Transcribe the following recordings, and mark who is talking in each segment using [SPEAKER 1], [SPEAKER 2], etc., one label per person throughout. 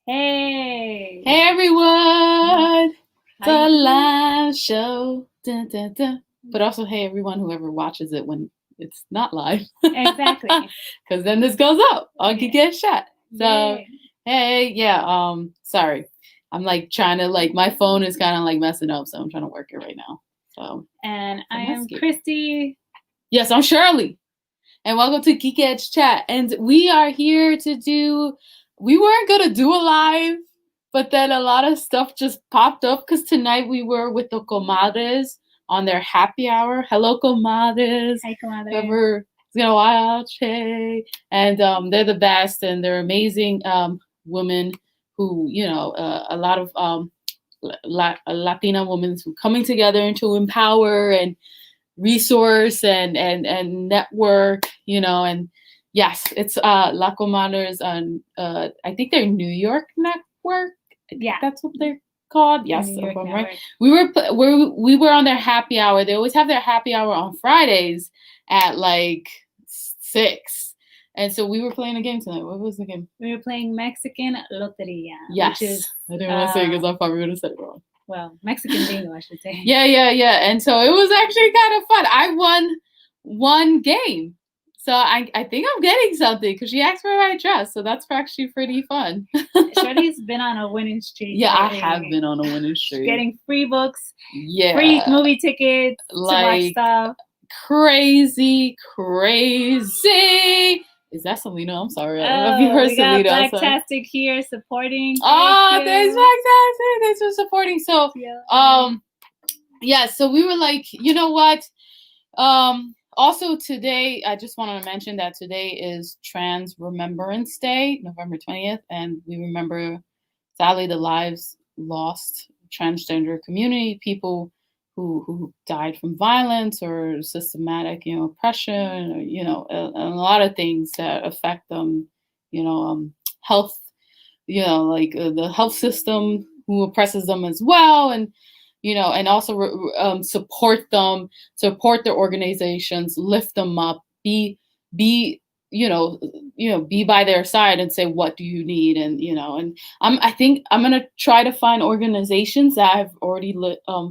[SPEAKER 1] Hey.
[SPEAKER 2] Hey everyone! It's
[SPEAKER 1] How
[SPEAKER 2] a
[SPEAKER 1] you doing?
[SPEAKER 2] live show. Dun, dun, dun. But also, hey everyone, whoever watches it when it's not live.
[SPEAKER 1] Exactly.
[SPEAKER 2] Because then this goes up on
[SPEAKER 1] Yeah.
[SPEAKER 2] Geekettes Chat. So,
[SPEAKER 1] Yay.
[SPEAKER 2] hey, yeah, sorry. I'm like trying to, my phone is kind of like messing up, so I'm trying to work it right now. So,
[SPEAKER 1] And I
[SPEAKER 2] that's
[SPEAKER 1] am
[SPEAKER 2] good.
[SPEAKER 1] Christy.
[SPEAKER 2] Yes, I'm Shirley. And welcome to Geekettes Chat. And we are here we weren't going to do a live, but then a lot of stuff just popped up because tonight we were with the comadres on their happy hour. Hello, comadres.
[SPEAKER 1] Hi, comadre.
[SPEAKER 2] Whoever is going to watch, hey. And they're the best, and they're amazing women who, a lot of Latina women who coming together to empower and resource and network, and yes, it's La Comadres on I think they're New York network. I think that's what they're called. Yes, if I'm right. We were on their happy hour. They always have their happy hour on Fridays at like 6. And so we were playing a game tonight. What was the game?
[SPEAKER 1] We were playing Mexican Loteria.
[SPEAKER 2] Yes. Which is, I didn't want to say it because I probably would have said it wrong.
[SPEAKER 1] Well, Mexican bingo, I should say.
[SPEAKER 2] Yeah. And so it was actually kind of fun. I won one game. So I think I'm getting something because she asked for my address. So that's actually pretty fun.
[SPEAKER 1] Shirley's been on a winning streak.
[SPEAKER 2] Yeah, I have been on a winning streak.
[SPEAKER 1] Getting free books,
[SPEAKER 2] yeah,
[SPEAKER 1] free movie tickets, to watch stuff.
[SPEAKER 2] Crazy. Is that Selena? I'm sorry. I don't know if you heard
[SPEAKER 1] we
[SPEAKER 2] Selena.
[SPEAKER 1] got Blacktastic here supporting.
[SPEAKER 2] Thanks Blacktastic. Thanks for supporting. So yeah, so we were like, you know what? Also today, I just wanted to mention that today is Trans Remembrance Day, November 20th, and we remember, sadly, the lives lost transgender community, people who died from violence or systematic, oppression, or, and a lot of things that affect them, health, like the health system who oppresses them as well, and and also support them, support their organizations, lift them up, be be by their side and say, what do you need? And and I think I'm gonna try to find organizations that I've already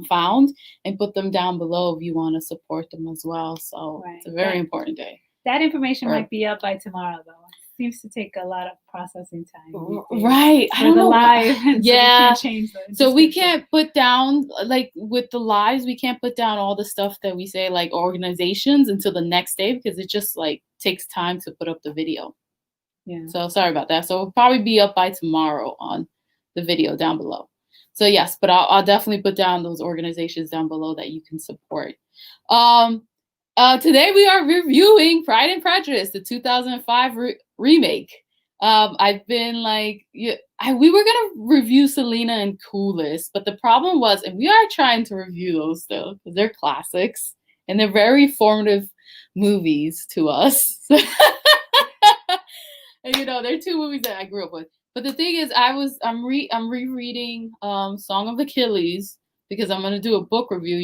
[SPEAKER 2] found and put them down below if you want to support them as well. So It's a very important day.
[SPEAKER 1] That information might be up by tomorrow, though. Seems to take a lot of processing time.
[SPEAKER 2] Right.
[SPEAKER 1] I don't know. Live.
[SPEAKER 2] Yeah.
[SPEAKER 1] So we can't change those.
[SPEAKER 2] So we can't put down, like with the lives, we can't put down all the stuff that we say, like organizations, until the next day because it just like takes time to put up the video. Yeah. So sorry about that. So it'll probably be up by tomorrow on the video down below. So yes, but I'll definitely put down those organizations down below that you can support. Today we are reviewing Pride and Prejudice, the 2005 remake. I've been like, we were gonna review Selena and Coolest, but the problem was, and we are trying to review those still because they're classics and they're very formative movies to us. And they're two movies that I grew up with. But the thing is, I'm rereading Song of Achilles because I'm gonna do a book review.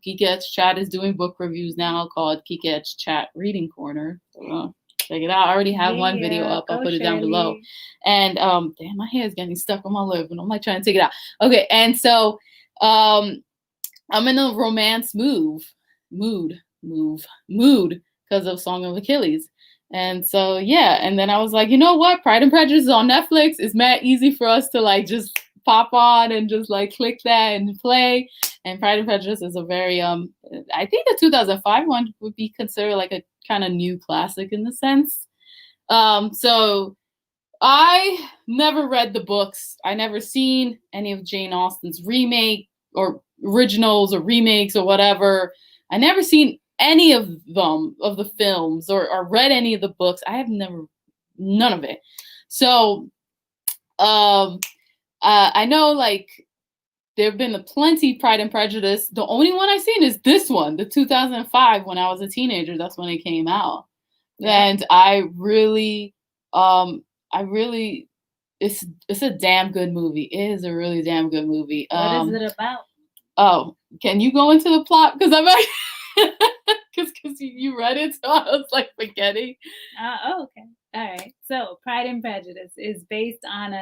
[SPEAKER 2] Geekettes Chat is doing book reviews now called Geekettes Chat Reading Corner. So, check it out. I already have one video up. I'll put it down below. And damn, my hair is getting stuck on my lip, and I'm like trying to take it out. Okay, and so I'm in a romance mood because of Song of Achilles. And so yeah, and then I was like, you know what? Pride and Prejudice is on Netflix. It's mad easy for us to like just pop on and just like click that and play. And Pride and Prejudice is a very I think the 2005 one would be considered like a kind of new classic in the sense. So I never read the books. I never seen any of Jane Austen's remake or originals or remakes or whatever. I never seen any of them, of the films, or read any of the books. I have none of it. So I know like there have been plenty Pride and Prejudice. The only one I've seen is this one, the 2005, when I was a teenager. That's when it came out. Yeah. And I really, it's a damn good movie. It is a really damn good movie.
[SPEAKER 1] What is it about?
[SPEAKER 2] Oh, can you go into the plot? Because I'm like, because you read it, so I was like forgetting.
[SPEAKER 1] Okay. All right. So Pride and Prejudice is based on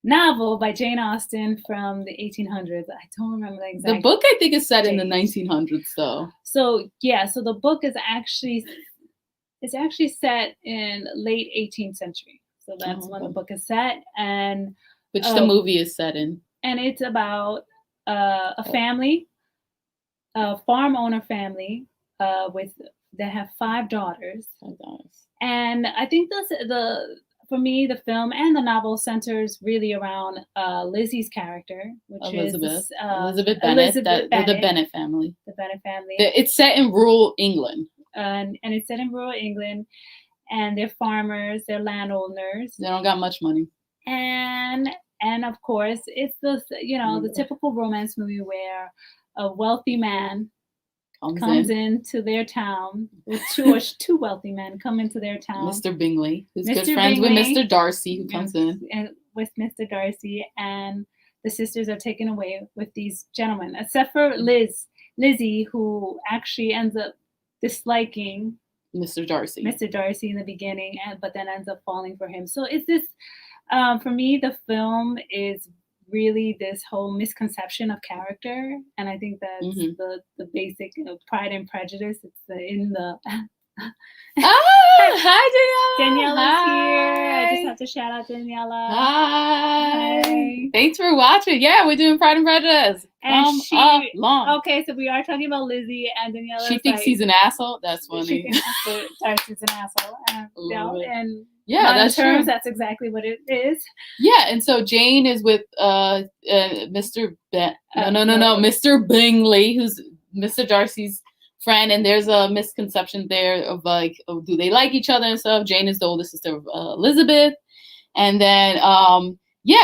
[SPEAKER 1] novel by Jane Austen from the 1800s. I don't remember the exact.
[SPEAKER 2] The book, I think, is set in the
[SPEAKER 1] date.
[SPEAKER 2] 1900s, though.
[SPEAKER 1] So yeah, so the book is actually set in late 18th century. So that's when the book is set, and
[SPEAKER 2] which the movie is set in.
[SPEAKER 1] And it's about a family, a farm owner family, that have 5 daughters. 5 daughters. And I think for me, the film and the novel centers really around Lizzie's character, which
[SPEAKER 2] Elizabeth.
[SPEAKER 1] is
[SPEAKER 2] Elizabeth Bennet, the Bennet family.
[SPEAKER 1] The Bennet family.
[SPEAKER 2] It's set in rural England.
[SPEAKER 1] And it's set in rural England, and they're farmers, they're landowners.
[SPEAKER 2] They don't got much money.
[SPEAKER 1] And of course, it's the typical romance movie where a wealthy man comes into their town, with two wealthy men come into their town.
[SPEAKER 2] Mr. Bingley, who's good friends with Mr. Darcy, who comes in.
[SPEAKER 1] And with Mr. Darcy, and the sisters are taken away with these gentlemen, except for Lizzie, who actually ends up disliking
[SPEAKER 2] Mr. Darcy
[SPEAKER 1] in the beginning, but then ends up falling for him. So it's this, for me, the film is really this whole misconception of character, and I think that's the basic Pride and Prejudice. It's in the
[SPEAKER 2] hi Daniela.
[SPEAKER 1] Daniela's here. I just have to shout out Daniela.
[SPEAKER 2] Hi. Thanks for watching. Yeah, we're doing Pride and Prejudice.
[SPEAKER 1] And okay, so we are talking about Lizzie, and Daniela.
[SPEAKER 2] She thinks he's an asshole. That's funny.
[SPEAKER 1] She thinks Darcy's an asshole. And
[SPEAKER 2] yeah,
[SPEAKER 1] that's true. That's exactly what it is.
[SPEAKER 2] Yeah, and so Jane is with Mr. Mr. Bingley, who's Mr. Darcy's friend, and there's a misconception there of like, do they like each other and stuff. Jane is the older sister of Elizabeth, and then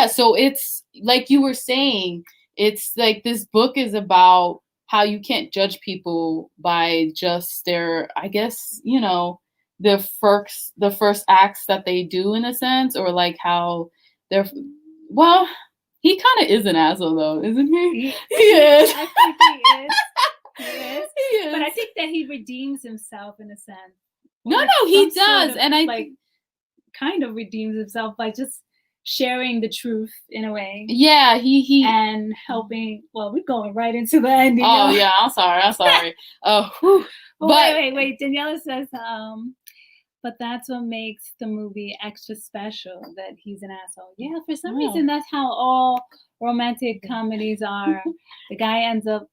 [SPEAKER 2] so it's like you were saying, it's like this book is about how you can't judge people by just their, I guess, the first acts that they do, in a sense, or like how they're, well, he kind of is an asshole though, isn't he? He is.
[SPEAKER 1] I think he is. He is. But I think that he redeems himself in a sense.
[SPEAKER 2] No, he does. And I
[SPEAKER 1] like kind of redeems himself by just sharing the truth in a way.
[SPEAKER 2] Yeah, he
[SPEAKER 1] and helping. Well, we're going right into the ending.
[SPEAKER 2] Oh yeah, I'm sorry. Oh,
[SPEAKER 1] wait. Daniela says, but that's what makes the movie extra special, that he's an asshole. Yeah, for some reason, that's how all romantic comedies are. The guy ends up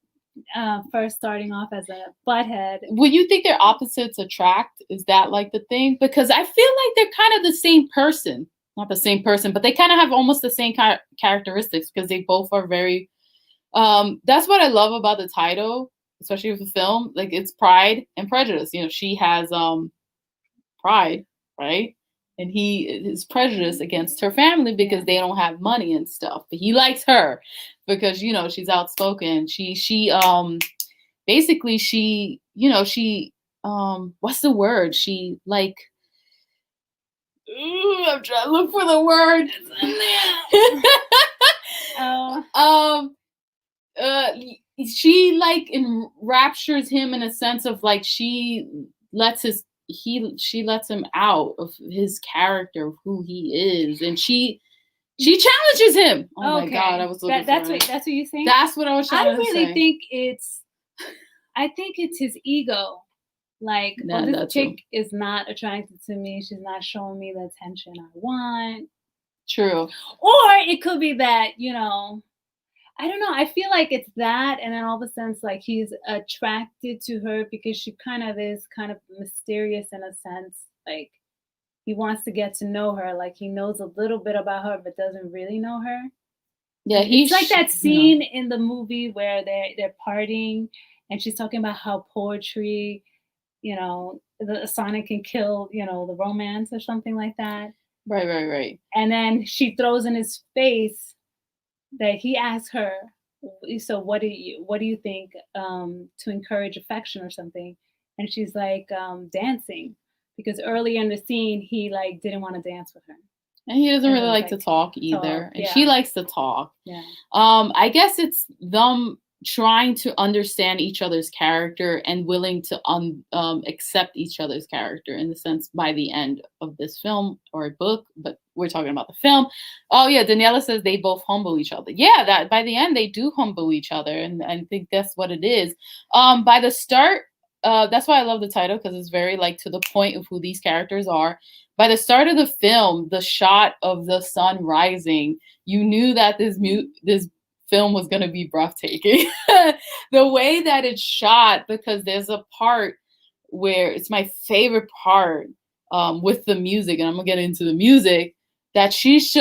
[SPEAKER 1] first starting off as a butthead.
[SPEAKER 2] Well, you think their opposites attract? Is that like the thing? Because I feel like they're kind of the same person. Not the same person, but they kind of have almost the same characteristics, because they both are very, that's what I love about the title, especially with the film. Like, it's Pride and Prejudice. She has pride, right? And he is prejudiced against her family because they don't have money and stuff. But he likes her because, she's outspoken. She basically, what's the word? She, like, I'm trying to look for the word. She like enraptures him in a sense of like she lets him out of his character, of who he is, and she challenges him. Oh my God, I was looking
[SPEAKER 1] that's what you're saying.
[SPEAKER 2] That's what I was trying to say.
[SPEAKER 1] I really think it's his ego. Like, this chick is not attracted to me. She's not showing me the attention I want.
[SPEAKER 2] True.
[SPEAKER 1] Or it could be that, I don't know. I feel like it's that, and then all of a sudden, it's like he's attracted to her because she kind of is kind of mysterious in a sense. Like, he wants to get to know her. Like, he knows a little bit about her, but doesn't really know her.
[SPEAKER 2] Yeah,
[SPEAKER 1] it's like that scene in the movie where they're partying, and she's talking about how poetry, the sonnet can kill, the romance or something like that.
[SPEAKER 2] Right.
[SPEAKER 1] And then she throws in his face that he asks her, so what do you think to encourage affection or something? And she's like, dancing, because earlier in the scene he like didn't want to dance with her.
[SPEAKER 2] And he doesn't really like to talk either. And she likes to talk.
[SPEAKER 1] Yeah.
[SPEAKER 2] I guess it's them trying to understand each other's character and willing to accept each other's character in the sense by the end of this film or book, but we're talking about the film. Oh yeah, Daniela says they both humble each other. Yeah, that by the end they do humble each other, and I think that's what it is. By the start, that's why I love the title, because it's very like to the point of who these characters are. By the start of the film, the shot of the sun rising, you knew that this film was going to be breathtaking. The way that it's shot, because there's a part where it's my favorite part, with the music, and I'm gonna get into the music, that she's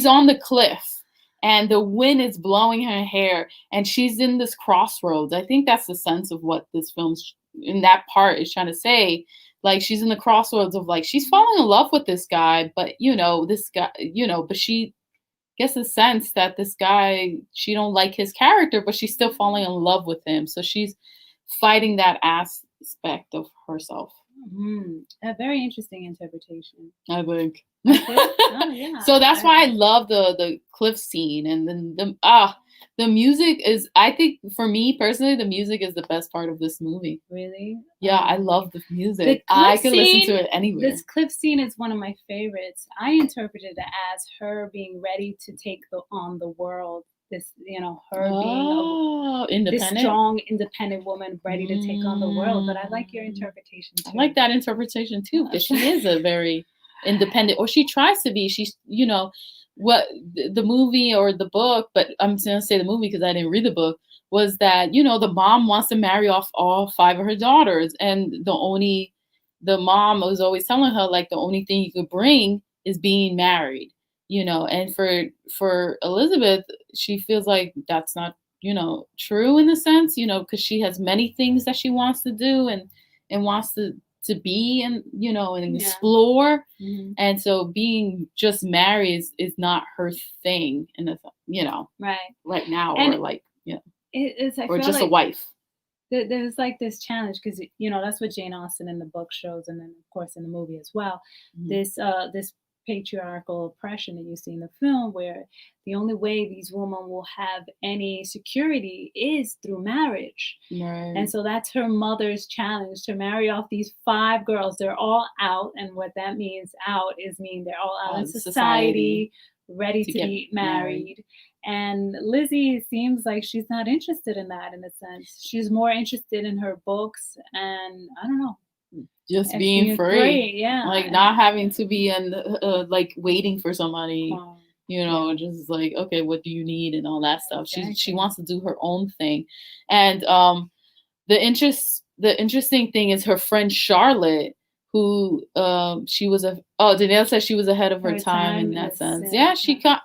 [SPEAKER 2] on the cliff and the wind is blowing her hair and she's in this crossroads. I think that's the sense of what this film's in that part is trying to say. Like, she's in the crossroads of like, she's falling in love with this guy, but this guy, but she gets the sense that this guy, she don't like his character, but she's still falling in love with him. So she's fighting that aspect of herself.
[SPEAKER 1] A very interesting interpretation,
[SPEAKER 2] I think.
[SPEAKER 1] Oh, yeah.
[SPEAKER 2] So that's why I love the cliff scene, and then the music is, I think for me personally, the music is the best part of this movie.
[SPEAKER 1] Really?
[SPEAKER 2] Yeah, I love the music. I could listen to it anywhere.
[SPEAKER 1] This cliff scene is one of my favorites. I interpreted it as her being ready to take on the world. This, her being
[SPEAKER 2] independent,
[SPEAKER 1] this strong, independent woman ready to take on the world. But I like your interpretation too.
[SPEAKER 2] I like that interpretation too, because she is a very independent, or she tries to be. She's, what the movie or the book, but I'm going to say the movie because I didn't read the book, was that, the mom wants to marry off all 5 of her daughters. And the mom was always telling her, like, the only thing you could bring is being married. And for Elizabeth, she feels like that's not, true in a sense, because she has many things that she wants to do and wants to be and, and explore.
[SPEAKER 1] Mm-hmm.
[SPEAKER 2] And so being just married is not her thing in the, right now, and or like, or just like a wife.
[SPEAKER 1] There's like this challenge because, that's what Jane Austen in the book shows. And then of course in the movie as well, mm-hmm. This patriarchal oppression that you see in the film, where the only way these women will have any security is through marriage.
[SPEAKER 2] Right.
[SPEAKER 1] And so that's her mother's challenge, to marry off these 5 girls. They're all out, and what that means out mean they're all out in society, ready to be married. And Lizzie seems like she's not interested in that, in a sense. She's more interested in her books, and I don't know,
[SPEAKER 2] just being free.
[SPEAKER 1] Yeah,
[SPEAKER 2] like not having to be in like waiting for somebody, just like, okay, what do you need and all that stuff. Exactly. She wants to do her own thing. And the interesting thing is her friend Charlotte, who Danielle said she was ahead of her time in that sense. Yeah, she was,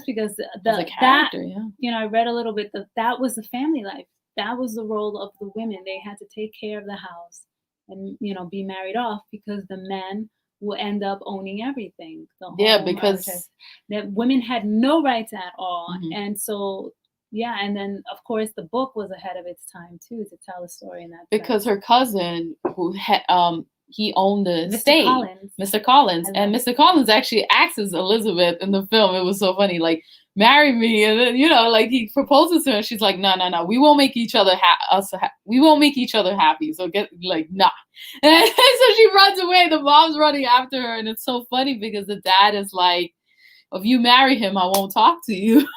[SPEAKER 2] because
[SPEAKER 1] the character, I read a little bit that was the family life. That was the role of the women. They had to take care of the house and, be married off, because the men will end up owning everything. Because the women had no rights at all. Mm-hmm. And so, and then of course the book was ahead of its time too, to tell a story in that
[SPEAKER 2] because
[SPEAKER 1] sense.
[SPEAKER 2] Her cousin, who he owned the estate, Mr. Collins, and Mr. Collins actually acts as Elizabeth in the film. It was so funny, like, marry me, and then, like, he proposes to her, and she's like, no, we won't make each other we won't make each other happy, so get, like, nah. And so she runs away. The mom's running after her, and it's so funny because the dad is like, if you marry him, I won't talk to you.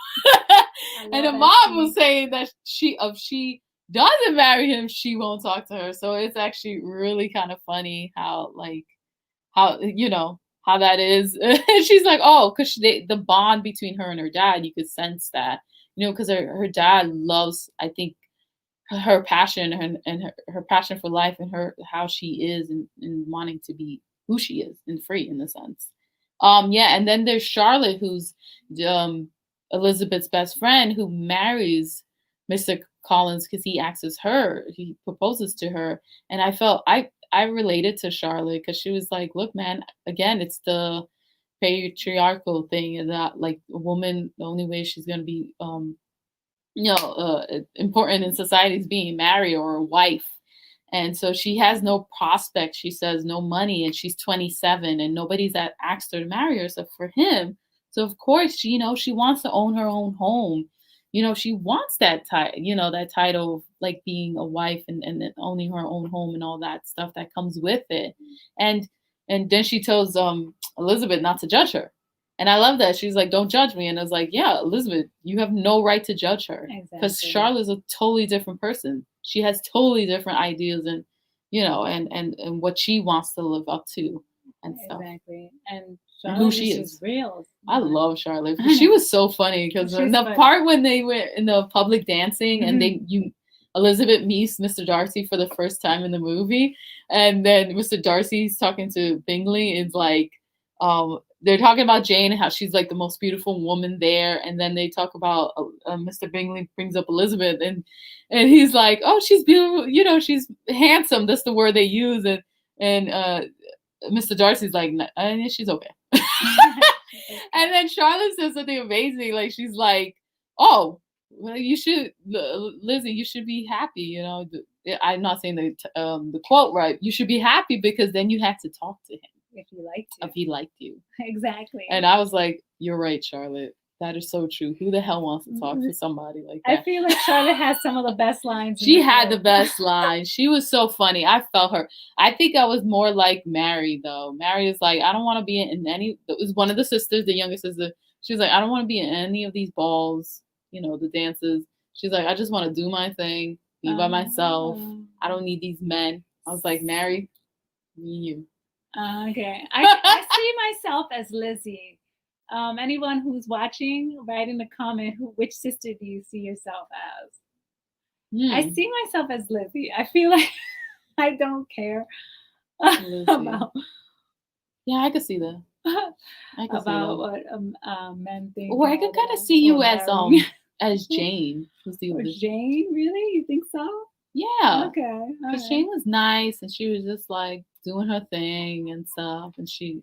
[SPEAKER 2] And the mom was saying that if she doesn't marry him, she won't talk to her. So it's actually really kind of funny how that is. She's like, oh, because the bond between her and her dad, you could sense that, because her dad loves, I think, her passion and her passion for life, and how she is and wanting to be who she is and free in the sense. And then there's Charlotte, who's Elizabeth's best friend, who marries Mr. Collins because he acts as her. He proposes to her, and I felt I related to Charlotte, because she was like, look, man, again, it's the patriarchal thing, and that, like, a woman, the only way she's going to be important in society is being married or a wife. And so she has no prospect, she says, no money, and she's 27, and nobody's asked her to marry her except for him. So of course, she wants to own her own home. she wants that that title of like being a wife and owning her own home and all that stuff that comes with it. And then she tells Elizabeth not to judge her. And I love that. She's like, don't judge me. And I was like, yeah, Elizabeth, you have no right to judge her. Because
[SPEAKER 1] Exactly.
[SPEAKER 2] Charlotte's a totally different person. She has totally different ideas and, and what she wants to live up to and stuff.
[SPEAKER 1] Exactly. And
[SPEAKER 2] And
[SPEAKER 1] Charlotte
[SPEAKER 2] who she
[SPEAKER 1] is real.
[SPEAKER 2] I love Charlotte. She was so funny because
[SPEAKER 1] She's
[SPEAKER 2] the
[SPEAKER 1] funny.
[SPEAKER 2] part when they were in the public dancing and Elizabeth meets Mr. Darcy for the first time in the movie, and then Mr. Darcy's talking to Bingley. It's like, they're talking about Jane and how she's like the most beautiful woman there, and then they talk about Mr. Bingley brings up Elizabeth, and he's like, oh, she's beautiful, she's handsome. That's the word they use, and Mr. Darcy's like, she's okay. And then Charlotte says something amazing, like she's like, oh, well, you should, Lizzie, you should be happy. I'm not saying the quote right. You should be happy because then you have to talk to him
[SPEAKER 1] if he liked you.
[SPEAKER 2] Exactly. And I was like, you're right, Charlotte. That is so true. Who the hell wants to talk to somebody like that?
[SPEAKER 1] I feel like Charlotte has some of the best lines.
[SPEAKER 2] She had the best lines. She was so funny. I felt her. I think I was more like Mary, though. Mary is like, I don't want to be in any. It was one of the sisters, the younger sister. She was like, I don't want to be in any of these balls, the dances. She's like, I just want to do my thing, be by myself. I don't need these men. I was like, Mary, me and you.
[SPEAKER 1] Okay. I see myself as Lizzie. Anyone who's watching, write in the comment which sister do you see yourself as? I see myself as Lizzie. I feel like I don't care about.
[SPEAKER 2] Yeah, I could see that.
[SPEAKER 1] About what men think.
[SPEAKER 2] Or I could kind of see you as Jane.
[SPEAKER 1] Jane, really? You think so?
[SPEAKER 2] Yeah.
[SPEAKER 1] Okay.
[SPEAKER 2] Because Jane was nice and she was just like doing her thing and stuff. And she,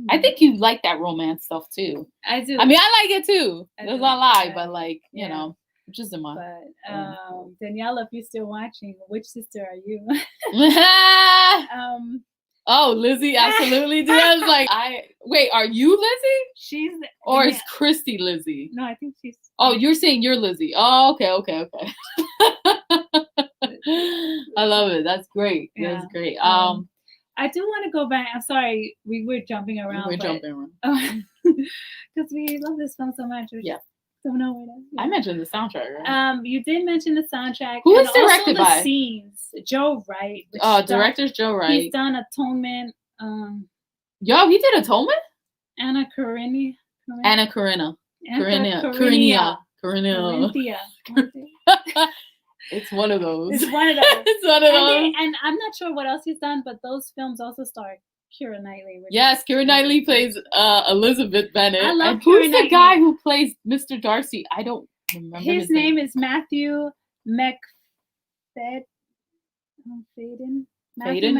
[SPEAKER 2] I think you like that romance stuff too.
[SPEAKER 1] I do.
[SPEAKER 2] I mean, I like it too. There's not lie, but like, just in my.
[SPEAKER 1] But Danielle, if you're still watching, which sister are you?
[SPEAKER 2] Oh, Lizzie, absolutely. I was like, wait, are you Lizzie? Or is Christy Lizzie?
[SPEAKER 1] No, I think she's.
[SPEAKER 2] Oh, you're saying you're Lizzie. Oh, okay. I love it. That's great. Yeah. That's great.
[SPEAKER 1] I do want to go back. I'm sorry, we were jumping around. Because we love this film so much. Yeah. Don't know where
[SPEAKER 2] I mentioned the soundtrack, right?
[SPEAKER 1] You did mention the soundtrack.
[SPEAKER 2] Who is directed by?
[SPEAKER 1] The scenes. Joe Wright.
[SPEAKER 2] Director's Joe Wright.
[SPEAKER 1] He's done Atonement.
[SPEAKER 2] Yo, he did Atonement?
[SPEAKER 1] Anna Karenina.
[SPEAKER 2] It's one of those.
[SPEAKER 1] And I'm not sure what else he's done, but those films also star Keira Knightley.
[SPEAKER 2] Yes, Keira Knightley plays Elizabeth Bennet.
[SPEAKER 1] I love
[SPEAKER 2] and who's the guy who plays Mr. Darcy? I don't remember
[SPEAKER 1] his name. Is Matthew McFadden. McFadden.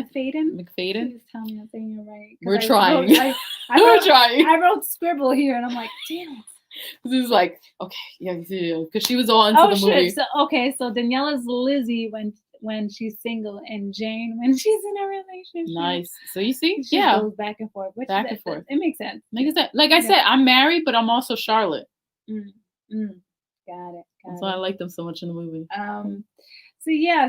[SPEAKER 1] Please tell me I'm saying it right.
[SPEAKER 2] We're trying. We're trying.
[SPEAKER 1] I wrote scribble here, and I'm like, damn it.
[SPEAKER 2] This is like, okay, yeah, because she was all into the movie.
[SPEAKER 1] So Daniela's Lizzie when she's single, and Jane when she's in a relationship.
[SPEAKER 2] Nice. So you see,
[SPEAKER 1] she goes back and forth. It makes sense.
[SPEAKER 2] Like I said, I'm married, but I'm also Charlotte.
[SPEAKER 1] Got it.
[SPEAKER 2] That's why I like them so much in the movie.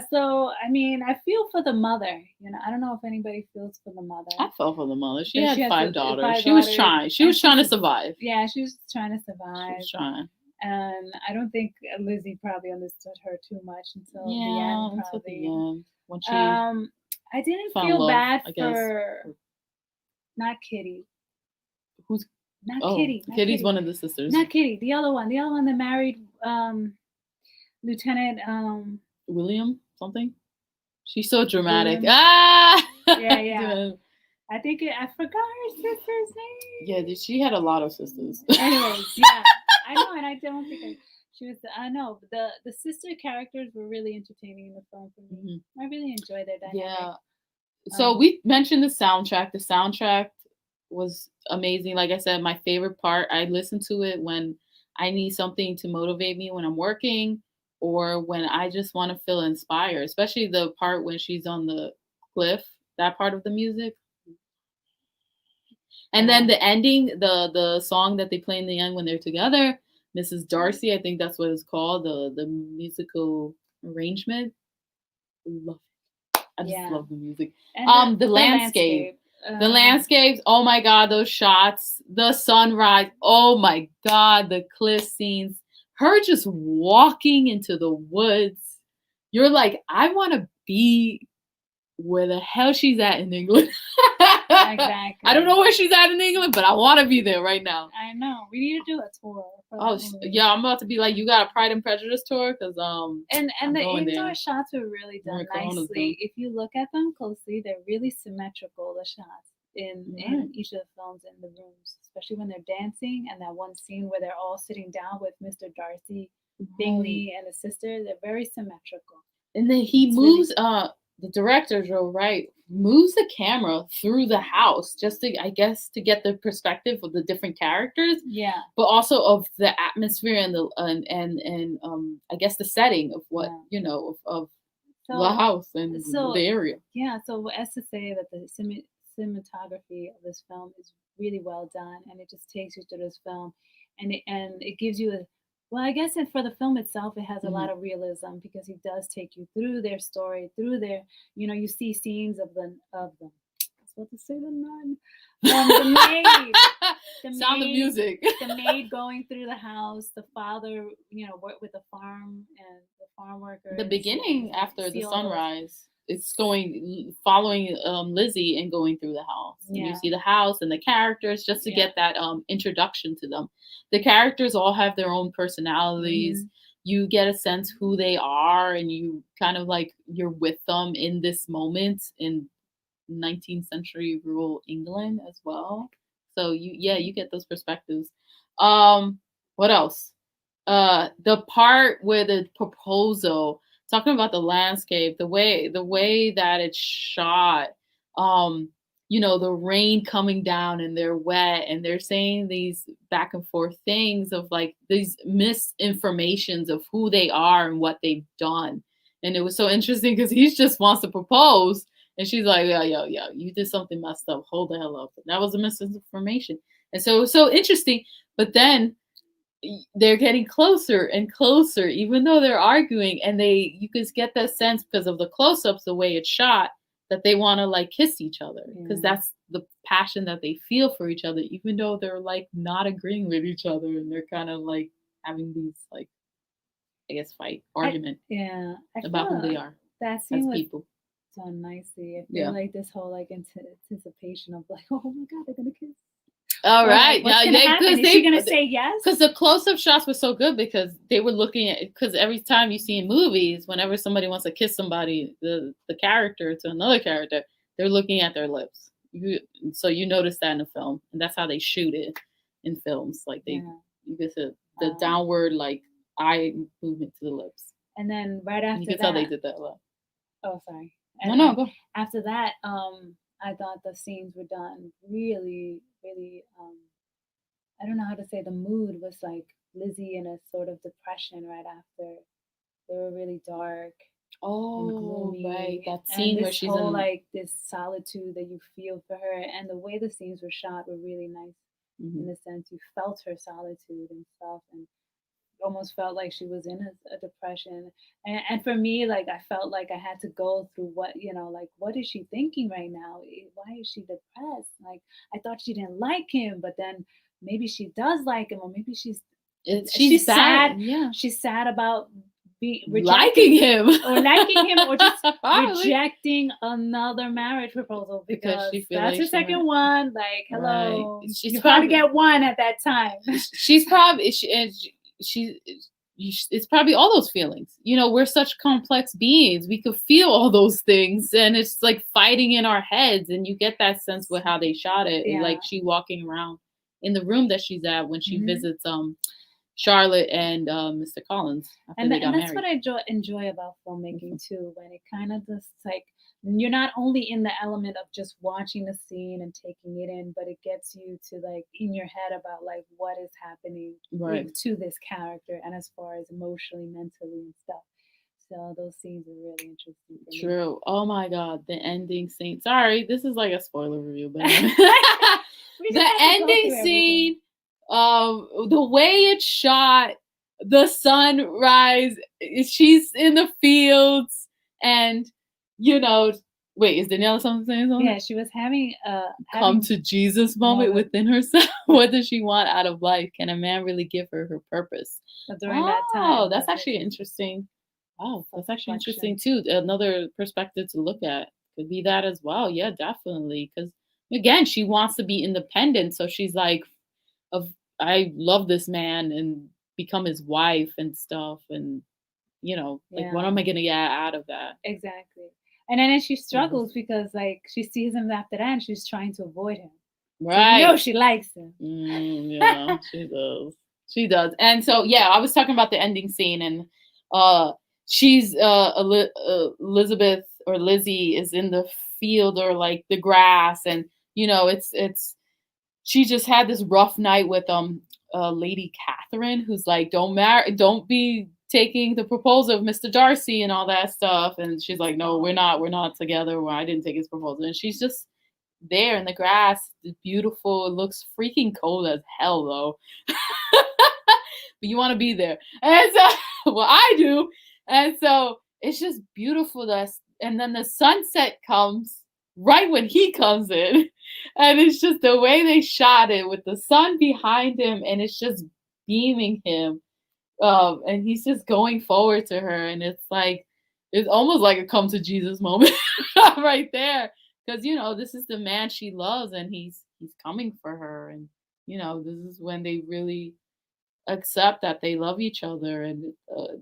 [SPEAKER 1] So I mean, I feel for the mother. I don't know if anybody feels for the mother.
[SPEAKER 2] I felt for the mother. She had 5 daughters. She was trying. She was trying to survive.
[SPEAKER 1] Yeah, she was trying to survive.
[SPEAKER 2] She was trying.
[SPEAKER 1] And I don't think Lizzie probably understood her too much until the end.
[SPEAKER 2] Until the end. When she
[SPEAKER 1] I didn't feel bad for not Kitty.
[SPEAKER 2] Who's
[SPEAKER 1] not Kitty?
[SPEAKER 2] Kitty's one of the sisters.
[SPEAKER 1] Not Kitty. The other one that married Lieutenant
[SPEAKER 2] William something. She's so dramatic.
[SPEAKER 1] Yeah. I think I forgot her sister's name.
[SPEAKER 2] Yeah, she had a lot of sisters.
[SPEAKER 1] Anyways, yeah, I know, and I don't think she was. I know the sister characters were really entertaining in the film for me. I really enjoyed their dynamic.
[SPEAKER 2] Yeah. So we mentioned the soundtrack. The soundtrack was amazing. Like I said, my favorite part. I listen to it when I need something to motivate me when I'm working, or when I just want to feel inspired, especially the part when she's on the cliff, that part of the music. And then the ending, the song that they play in the end when they're together, Mrs. Darcy, I think that's what it's called, the musical arrangement. Love it. I just
[SPEAKER 1] Yeah.
[SPEAKER 2] love the music.
[SPEAKER 1] And
[SPEAKER 2] The landscape. The
[SPEAKER 1] uh,
[SPEAKER 2] landscapes, oh my god, those shots, the sunrise, oh my god, the cliff scenes, her just walking into the woods. You're like, I want to be where the hell she's at in England.
[SPEAKER 1] Exactly.
[SPEAKER 2] I don't know where she's at in England, but I want to be there right now.
[SPEAKER 1] I know. We need to do a tour.
[SPEAKER 2] Oh yeah, I'm about to be like, you got a Pride and Prejudice tour, because
[SPEAKER 1] and
[SPEAKER 2] I'm
[SPEAKER 1] the
[SPEAKER 2] going
[SPEAKER 1] indoor
[SPEAKER 2] there.
[SPEAKER 1] shots were really done
[SPEAKER 2] Corona's
[SPEAKER 1] nicely.
[SPEAKER 2] done.
[SPEAKER 1] If you look at them closely, they're really symmetrical. The shots in each of the films in the rooms, especially when they're dancing, and that one scene where they're all sitting down with Mr. Darcy Bingley and his sister. They're very symmetrical.
[SPEAKER 2] And then he
[SPEAKER 1] It's
[SPEAKER 2] moves
[SPEAKER 1] really
[SPEAKER 2] the director Joe Wright moves the camera through the house just to, I guess, to get the perspective of the different characters,
[SPEAKER 1] yeah,
[SPEAKER 2] but also of the atmosphere and the and I guess the setting of what you know of the house and the area.
[SPEAKER 1] Yeah, so as to say that the cinematography of this film is really well done, and it just takes you through this film, and it gives you a well, I guess for the film itself, it has a lot of realism because he does take you through their story, through their, you see scenes of the I was about to say the nun, the maid,
[SPEAKER 2] Sound of Music,
[SPEAKER 1] the maid going through the house, the father, with the farm and the farm workers.
[SPEAKER 2] The beginning after the sunrise, it's following Lizzie and going through the house. And you see the house and the characters just to get that introduction to them. The characters all have their own personalities. You get a sense who they are, and you kind of like you're with them in this moment in 19th century rural England as well. So you get those perspectives. What else? The part where the proposal, talking about the landscape, the way that it's shot, the rain coming down and they're wet and they're saying these back and forth things of like these misinformations of who they are and what they've done. And it was so interesting because he just wants to propose and she's like, yeah, you did something messed up, hold the hell up. And that was a misinformation. And so it was so interesting. But then they're getting closer and closer, even though they're arguing, and you can get that sense because of the close-ups, the way it's shot, that they want to like kiss each other because that's the passion that they feel for each other, even though they're like not agreeing with each other and they're kind of like having these like, I guess, argument about who they are
[SPEAKER 1] that scene
[SPEAKER 2] as people.
[SPEAKER 1] Done nicely. I feel like this whole like anticipation of like, oh my god, they're gonna kiss.
[SPEAKER 2] All right,
[SPEAKER 1] what's gonna happen? Is she gonna say yes?
[SPEAKER 2] Because the close-up shots were so good because they were looking at. Because every time you see in movies, whenever somebody wants to kiss somebody, the character to another character, they're looking at their lips. So you notice that in the film, and that's how they shoot it in films. Like you get the downward like eye movement to the lips.
[SPEAKER 1] And then right after
[SPEAKER 2] you can tell they did that a lot.
[SPEAKER 1] Oh, sorry.
[SPEAKER 2] No, go.
[SPEAKER 1] After that, I thought the scenes were done really, really. I don't know how to say. The mood was like Lizzie in a sort of depression right after. They were really dark.
[SPEAKER 2] Oh,
[SPEAKER 1] and gloomy.
[SPEAKER 2] Right. That scene where she's in
[SPEAKER 1] like this solitude that you feel for her, and the way the scenes were shot were really nice. In the sense you felt her solitude and stuff, and almost felt like she was in a depression. And for me, like I felt like I had to go through what like what is she thinking right now? Why is she depressed? Like I thought she didn't like him, but then maybe she does like him, or maybe she's sad.
[SPEAKER 2] Yeah,
[SPEAKER 1] she's sad about
[SPEAKER 2] liking him
[SPEAKER 1] or just rejecting another marriage proposal because she that's her second one. Like, hello, right. She's probably get one at that time.
[SPEAKER 2] She's probably it's probably all those feelings. We're such complex beings. We could feel all those things, and it's like fighting in our heads. And you get that sense with how they shot it. Yeah. Like she walking around in the room that she's at when she visits Charlotte and Mr. Collins.
[SPEAKER 1] And that's what I enjoy about filmmaking too, when it kind of just like you're not only in the element of just watching the scene and taking it in, but it gets you to like in your head about like what is happening to this character and as far as emotionally, mentally and stuff. So those scenes are really interesting.
[SPEAKER 2] True. Oh my god, the ending scene. Sorry, this is like a spoiler review, but the ending scene. The way it's shot, the sunrise, she's in the fields, and you know, wait, is Daniela something saying something?
[SPEAKER 1] Yeah, she was having
[SPEAKER 2] Come to Jesus moment within herself. What does she want out of life? Can a man really give her her purpose?
[SPEAKER 1] during that time.
[SPEAKER 2] Oh, that's actually interesting. Wow, that's actually interesting too. Another perspective to look at could be that as well. Yeah, definitely. Because again, she wants to be independent, so she's like, "Of I love this man and become his wife and stuff, and like, what am I gonna get out of that?"
[SPEAKER 1] Exactly. And then she struggles because like she sees him after that and she's trying to avoid him.
[SPEAKER 2] Right.
[SPEAKER 1] So she likes him.
[SPEAKER 2] Yeah, she does. She does. And so yeah, I was talking about the ending scene, and she's Elizabeth or Lizzie is in the field or like the grass, and it's she just had this rough night with Lady Catherine, who's like, don't be taking the proposal of Mr. Darcy and all that stuff. And she's like, no, we're not together. Well, I didn't take his proposal. And she's just there in the grass. It's beautiful. It looks freaking cold as hell though. But you want to be there. And so well, I do. And so it's just beautiful. And then the sunset comes right when he comes in. And it's just the way they shot it with the sun behind him, and it's just beaming him. And he's just going forward to her, and it's almost like a come to Jesus moment right there. Because this is the man she loves, and he's coming for her, and this is when they really accept that they love each other, and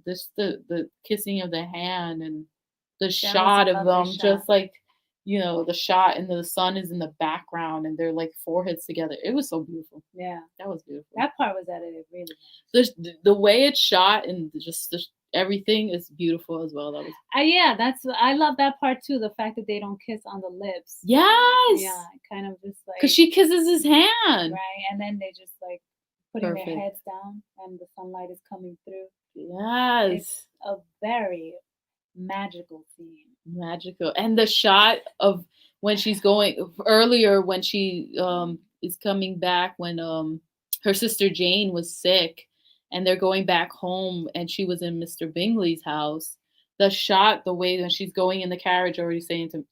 [SPEAKER 2] the kissing of the hand, and the shot of them just like the shot, and the sun is in the background, and they're like foreheads together. It was so beautiful.
[SPEAKER 1] Yeah,
[SPEAKER 2] that was beautiful.
[SPEAKER 1] That part was edited really nice.
[SPEAKER 2] The way it's shot and just everything is beautiful as well. That was
[SPEAKER 1] yeah, I love that part too, the fact that they don't kiss on the lips.
[SPEAKER 2] Yes.
[SPEAKER 1] Yeah, kind of just like,
[SPEAKER 2] because she kisses his hand,
[SPEAKER 1] right, and then they just like putting their heads down and the sunlight is coming through.
[SPEAKER 2] Yes.
[SPEAKER 1] It's a very magical scene.
[SPEAKER 2] Magical. And the shot of when she's going earlier, when she is coming back, when her sister Jane was sick, and they're going back home, and she was in Mr. Bingley's house. The shot, the way that she's going in the carriage, already saying to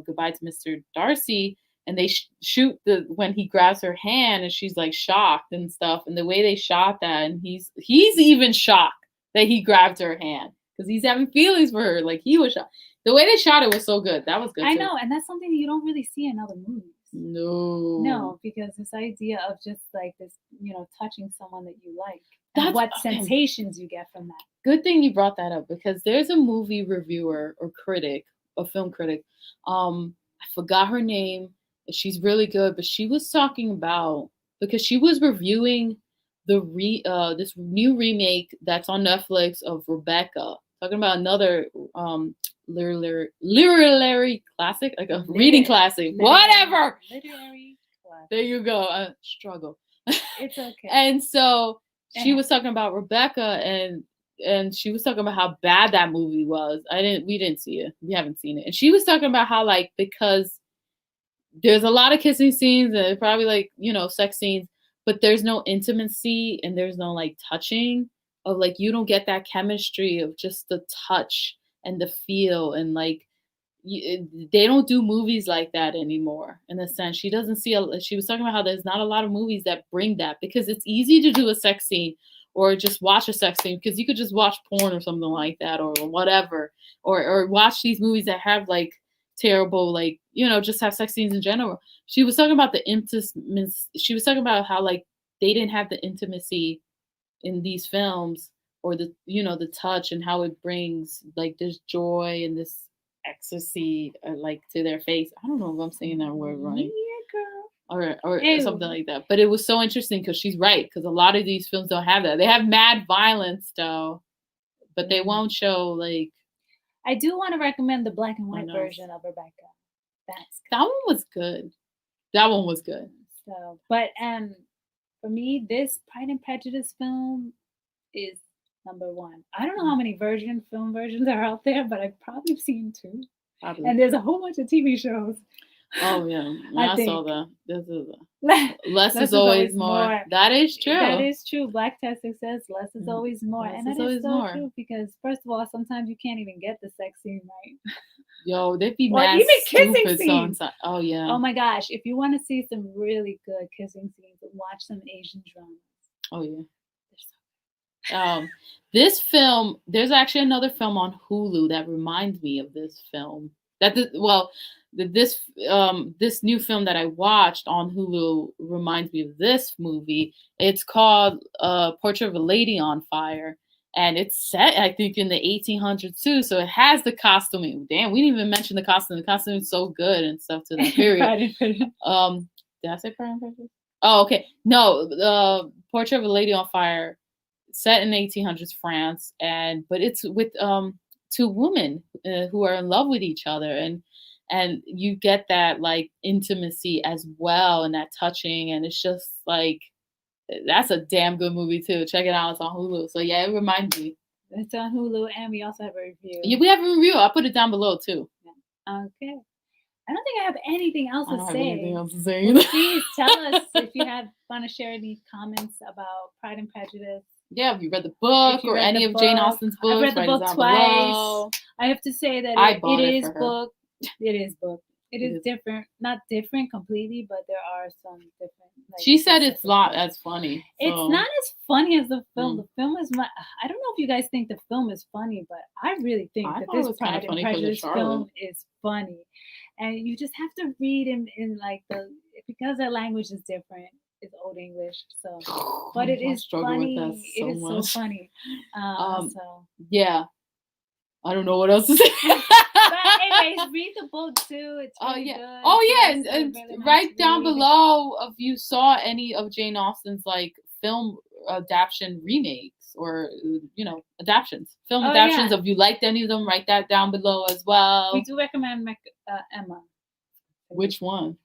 [SPEAKER 2] goodbye to Mr. Darcy, and they shoot when he grabs her hand, and she's like shocked and stuff, and the way they shot that, and he's even shocked that he grabbed her hand because he's having feelings for her, like he was shocked. The way they shot it was so good. That was good.
[SPEAKER 1] I know, and that's something you don't really see in other movies. No, because this idea of just like this, touching someone that you like, and what sensations you get from that.
[SPEAKER 2] Good thing you brought that up, because there's a movie reviewer or critic, a film critic. I forgot her name. She's really good, but she was talking about, because she was reviewing this new remake that's on Netflix of Rebecca, talking about another literary classic, like a reading classic, whatever.
[SPEAKER 1] Literary classic.
[SPEAKER 2] There you go. Struggle.
[SPEAKER 1] It's okay.
[SPEAKER 2] And so she was talking about Rebecca, and she was talking about how bad that movie was. We didn't see it. We haven't seen it. And she was talking about how, like, because there's a lot of kissing scenes and probably like, sex scenes, but there's no intimacy and there's no like touching of, like, you don't get that chemistry of just the touch and the feel, and like they don't do movies like that anymore. In a sense, she doesn't see she was talking about how there's not a lot of movies that bring that, because it's easy to do a sex scene or just watch a sex scene, because you could just watch porn or something like that, or whatever, or watch these movies that have like terrible, like, just have sex scenes in general. She was talking about the intimacy. She was talking about how, like, they didn't have the intimacy in these films, or the touch, and how it brings like this joy and this ecstasy, like, to their face. I don't know if I'm saying that word right.
[SPEAKER 1] Yeah, girl.
[SPEAKER 2] Or something like that. But it was so interesting, because she's right, because a lot of these films don't have that. They have mad violence though, but they won't show, like.
[SPEAKER 1] I do want to recommend the black and white version of Rebecca.
[SPEAKER 2] That one was good. That one was good.
[SPEAKER 1] So, but for me, this Pride and Prejudice film is number one. I don't know how many film versions are out there, but I've probably seen two. Probably. And there's a whole bunch of TV shows.
[SPEAKER 2] Oh yeah,
[SPEAKER 1] I
[SPEAKER 2] I saw
[SPEAKER 1] think.
[SPEAKER 2] that. This is
[SPEAKER 1] Less
[SPEAKER 2] less is
[SPEAKER 1] is
[SPEAKER 2] always
[SPEAKER 1] always
[SPEAKER 2] more.
[SPEAKER 1] more.
[SPEAKER 2] That is
[SPEAKER 1] That
[SPEAKER 2] true.
[SPEAKER 1] is true. Black text says less is
[SPEAKER 2] Mm,
[SPEAKER 1] always more.
[SPEAKER 2] less
[SPEAKER 1] And
[SPEAKER 2] is
[SPEAKER 1] that is
[SPEAKER 2] always
[SPEAKER 1] so
[SPEAKER 2] more.
[SPEAKER 1] true because first of all, sometimes you can't even get the sex scene right.
[SPEAKER 2] Yo, they be
[SPEAKER 1] Or
[SPEAKER 2] mad
[SPEAKER 1] even kissing
[SPEAKER 2] stupid
[SPEAKER 1] scenes.
[SPEAKER 2] sometimes. Oh yeah.
[SPEAKER 1] Oh my gosh. If you want to see some really good kissing scenes, watch some Asian dramas.
[SPEAKER 2] Oh yeah.
[SPEAKER 1] They're so
[SPEAKER 2] This film, there's actually another film on Hulu that reminds me of this film. This new film that I watched on Hulu reminds me of this movie. It's called Portrait of a Lady on Fire, and it's set, I think, in the 1800s too. So it has the costuming. Damn, we didn't even mention the costume. The costume is so good and stuff to that period.
[SPEAKER 1] Pride and Prejudice.
[SPEAKER 2] Did I say Pride and Prejudice? Oh, okay. No, the Portrait of a Lady on Fire, set in 1800s France, but it's with two women who are in love with each other, and you get that like intimacy as well, and that touching, and it's just like that's a damn good movie too. Check it out, it's on Hulu. So yeah, it reminds me.
[SPEAKER 1] It's on Hulu, and we also have a review.
[SPEAKER 2] Yeah, we have a review. I'll put it down below too.
[SPEAKER 1] Okay. I don't think I have anything else
[SPEAKER 2] I don't
[SPEAKER 1] to
[SPEAKER 2] have
[SPEAKER 1] say.
[SPEAKER 2] anything else to say
[SPEAKER 1] Well,
[SPEAKER 2] either.
[SPEAKER 1] please tell us if you want to share any comments about Pride and Prejudice.
[SPEAKER 2] Yeah, if you read the book or any of Jane Austen's books,
[SPEAKER 1] I've read the
[SPEAKER 2] write it
[SPEAKER 1] book
[SPEAKER 2] down
[SPEAKER 1] twice.
[SPEAKER 2] below.
[SPEAKER 1] I have to say that
[SPEAKER 2] I
[SPEAKER 1] it
[SPEAKER 2] bought it
[SPEAKER 1] is
[SPEAKER 2] for her.
[SPEAKER 1] book. It is book. It
[SPEAKER 2] It
[SPEAKER 1] is
[SPEAKER 2] is.
[SPEAKER 1] different, not different completely, but there are some different. Like,
[SPEAKER 2] She said it's
[SPEAKER 1] specific
[SPEAKER 2] not
[SPEAKER 1] things.
[SPEAKER 2] as funny.
[SPEAKER 1] It's
[SPEAKER 2] So.
[SPEAKER 1] not as funny as the film.
[SPEAKER 2] Mm.
[SPEAKER 1] The film is I don't know if you guys think the film is funny, but I really think
[SPEAKER 2] I
[SPEAKER 1] that
[SPEAKER 2] thought it
[SPEAKER 1] this
[SPEAKER 2] was kinda
[SPEAKER 1] Pride and
[SPEAKER 2] funny 'cause of
[SPEAKER 1] Prejudice
[SPEAKER 2] Charlotte.
[SPEAKER 1] film is funny. And you just have to read in like because their language is different. It's Old English, so but it
[SPEAKER 2] I
[SPEAKER 1] is
[SPEAKER 2] struggle with
[SPEAKER 1] funny.
[SPEAKER 2] that
[SPEAKER 1] It
[SPEAKER 2] so
[SPEAKER 1] is so
[SPEAKER 2] much.
[SPEAKER 1] funny. So
[SPEAKER 2] Yeah. I don't know what else to say.
[SPEAKER 1] but anyways, read the book too. It's
[SPEAKER 2] Oh
[SPEAKER 1] really
[SPEAKER 2] yeah.
[SPEAKER 1] good.
[SPEAKER 2] Oh
[SPEAKER 1] It's
[SPEAKER 2] yeah,
[SPEAKER 1] nice,
[SPEAKER 2] and
[SPEAKER 1] really nice
[SPEAKER 2] write down
[SPEAKER 1] read.
[SPEAKER 2] below if you saw any of Jane Austen's like film adaptation remakes or adaptions, film
[SPEAKER 1] Oh,
[SPEAKER 2] adaptions.
[SPEAKER 1] yeah.
[SPEAKER 2] If you liked any of them, write that down below as well.
[SPEAKER 1] We do recommend Emma.
[SPEAKER 2] Which one?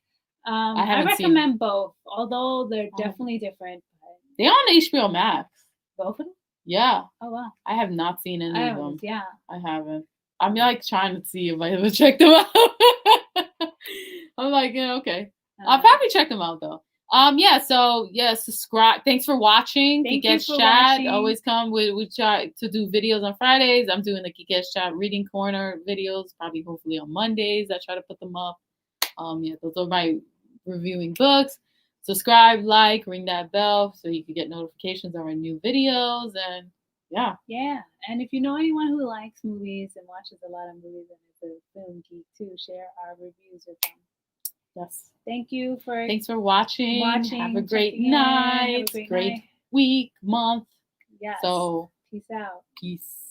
[SPEAKER 1] I
[SPEAKER 2] haven't seen
[SPEAKER 1] recommend both, although they're definitely different.
[SPEAKER 2] They're on HBO Max.
[SPEAKER 1] Both of them?
[SPEAKER 2] Yeah.
[SPEAKER 1] Oh wow.
[SPEAKER 2] I have not seen any of them.
[SPEAKER 1] Yeah.
[SPEAKER 2] I haven't. I'm like trying to see if I ever check them out. I'm like, yeah, okay. I'll probably check them out though. Yeah, so yeah, subscribe. Thanks for watching. Geekettes Chat. Always come. We try to do videos on Fridays. I'm doing the Geekettes Chat reading corner videos, probably hopefully on Mondays. I try to put them up. Yeah, those are my reviewing books. Subscribe, like, ring that bell so you can get notifications of our new videos, and yeah.
[SPEAKER 1] Yeah, and if you know anyone who likes movies and watches a lot of movies and is a film geek too, share our reviews with them.
[SPEAKER 2] Yes.
[SPEAKER 1] Thanks for
[SPEAKER 2] watching. Have a great night. Great week, month.
[SPEAKER 1] Yes.
[SPEAKER 2] So
[SPEAKER 1] peace out.
[SPEAKER 2] Peace.